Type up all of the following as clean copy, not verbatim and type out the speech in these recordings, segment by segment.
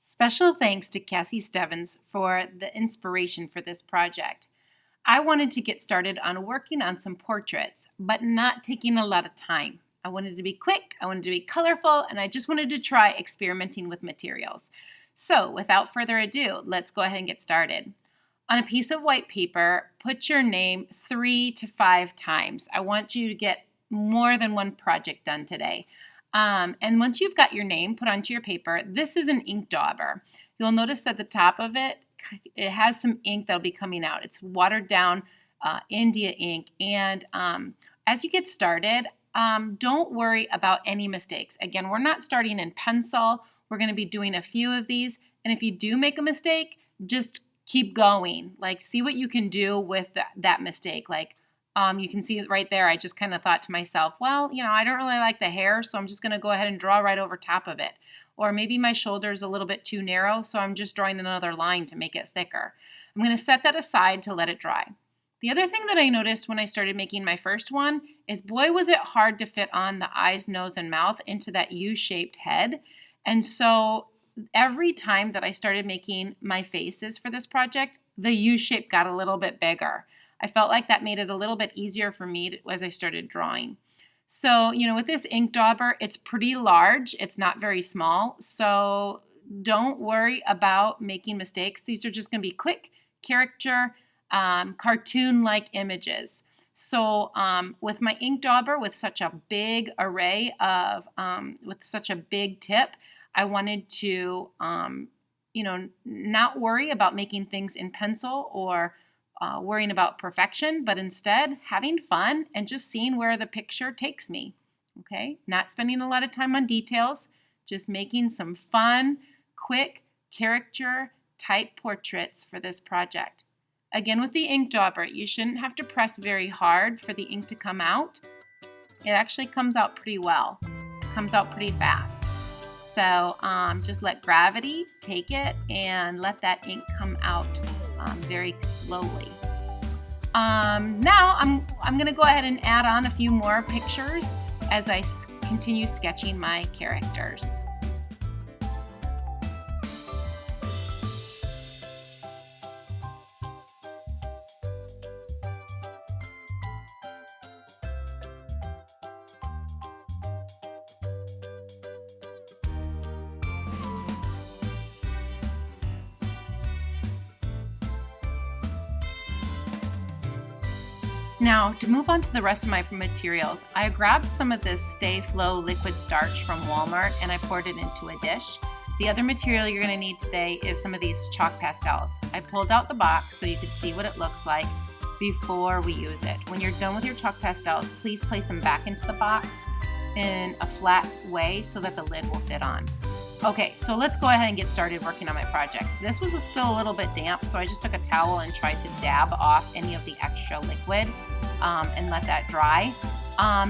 Special thanks to Cassie Stevens for the inspiration for this project. I wanted to get started on working on some portraits, but not taking a lot of time. I wanted to be quick, I wanted to be colorful, and I just wanted to try experimenting with materials. So, without further ado, let's go ahead and get started. On a piece of white paper, put your name 3 to 5 times. I want you to get more than one project done today. And once you've got your name put onto your paper, this is an ink dauber. You'll notice that the top of it has some ink that'll be coming out. It's watered down India ink. And as you get started, don't worry about any mistakes. Again, we're not starting in pencil. We're going to be doing a few of these. And if you do make a mistake, just keep going. Like, see what you can do with that mistake. Like, you can see it right there. I just kind of thought to myself, well, I don't really like the hair, so I'm just going to go ahead and draw right over top of it. Or maybe my shoulder's a little bit too narrow, so I'm just drawing another line to make it thicker. I'm going to set that aside to let it dry. The other thing that I noticed when I started making my first one is, boy, was it hard to fit on the eyes, nose, and mouth into that U-shaped head. And so every time that I started making my faces for this project, the U shape got a little bit bigger. I felt like that made it a little bit easier for me as I started drawing. So, with this ink dauber, it's pretty large. It's not very small. So don't worry about making mistakes. These are just going to be quick character, cartoon-like images. So with my ink dauber, with such a big array of, with such a big tip, I wanted to, not worry about making things in pencil or worrying about perfection, but instead having fun and just seeing where the picture takes me. Okay, not spending a lot of time on details, just making some fun, quick character type portraits for this project. Again, with the ink dauber, you shouldn't have to press very hard for the ink to come out. It actually comes out pretty well. It comes out pretty fast. So just let gravity take it and let that ink come out very slowly. Now I'm going to go ahead and add on a few more pictures as I continue sketching my characters. Now, to move on to the rest of my materials, I grabbed some of this Stay Flow liquid starch from Walmart and I poured it into a dish. The other material you're going to need today is some of these chalk pastels. I pulled out the box so you could see what it looks like before we use it. When you're done with your chalk pastels, please place them back into the box in a flat way so that the lid will fit on. Okay, so let's go ahead and get started working on my project. This was still a little bit damp, so I just took a towel and tried to dab off any of the extra liquid and let that dry.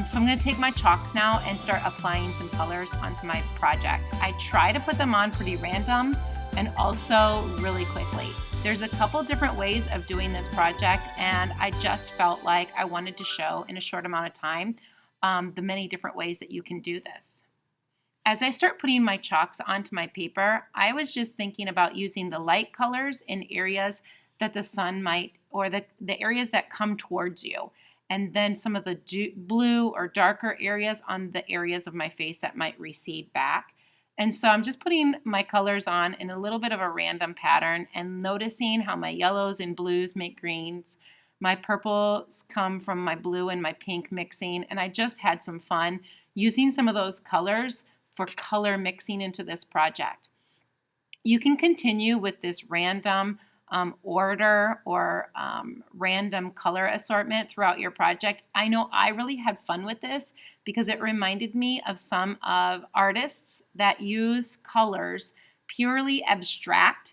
So I'm going to take my chalks now and start applying some colors onto my project. I try to put them on pretty random and also really quickly. There's a couple different ways of doing this project, and I just felt like I wanted to show in a short amount of time the many different ways that you can do this. As I start putting my chalks onto my paper, I was just thinking about using the light colors in areas that the sun might, or the areas that come towards you, and then some of the blue or darker areas on the areas of my face that might recede back. And so I'm just putting my colors on in a little bit of a random pattern and noticing how my yellows and blues make greens. My purples come from my blue and my pink mixing, and I just had some fun using some of those colors for color mixing into this project. You can continue with this random order or random color assortment throughout your project. I know I really had fun with this because it reminded me of some of artists that use colors purely abstract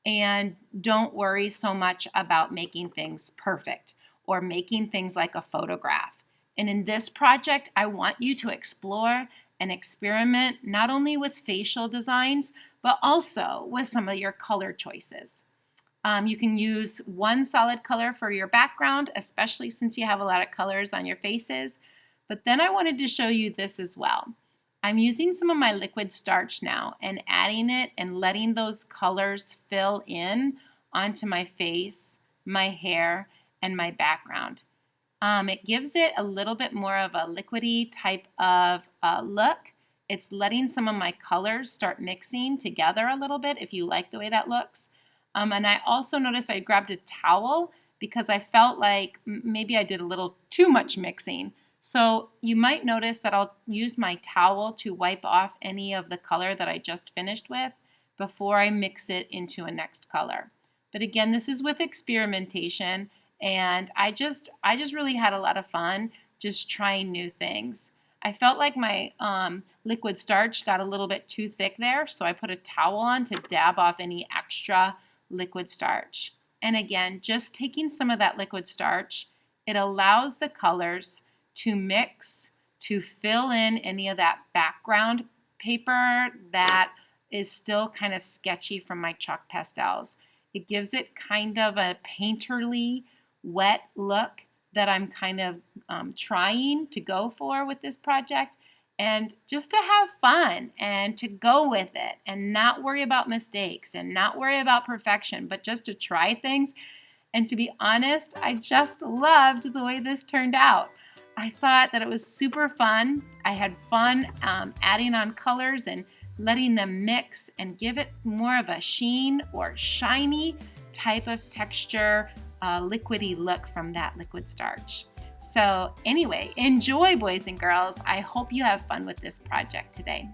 and don't worry so much about making things perfect or making things like a photograph. And in this project, I want you to explore and experiment not only with facial designs, but also with some of your color choices. You can use one solid color for your background, especially since you have a lot of colors on your faces. But then I wanted to show you this as well. I'm using some of my liquid starch now and adding it and letting those colors fill in onto my face, my hair, and my background. It gives it a little bit more of a liquidy type of look. It's letting some of my colors start mixing together a little bit if you like the way that looks. And I also noticed I grabbed a towel because I felt like maybe I did a little too much mixing. So you might notice that I'll use my towel to wipe off any of the color that I just finished with before I mix it into a next color. But again, this is with experimentation, and I just really had a lot of fun just trying new things. I felt like my liquid starch got a little bit too thick there, so I put a towel on to dab off any extra liquid starch. And again, just taking some of that liquid starch, it allows the colors to mix, to fill in any of that background paper that is still kind of sketchy from my chalk pastels. It gives it kind of a painterly, wet look that I'm kind of trying to go for with this project, and just to have fun and to go with it and not worry about mistakes and not worry about perfection, but just to try things. And to be honest, I just loved the way this turned out. I thought that it was super fun. I had fun adding on colors and letting them mix and give it more of a sheen or shiny type of texture, liquidy look from that liquid starch. So anyway, enjoy, boys and girls. I hope you have fun with this project today.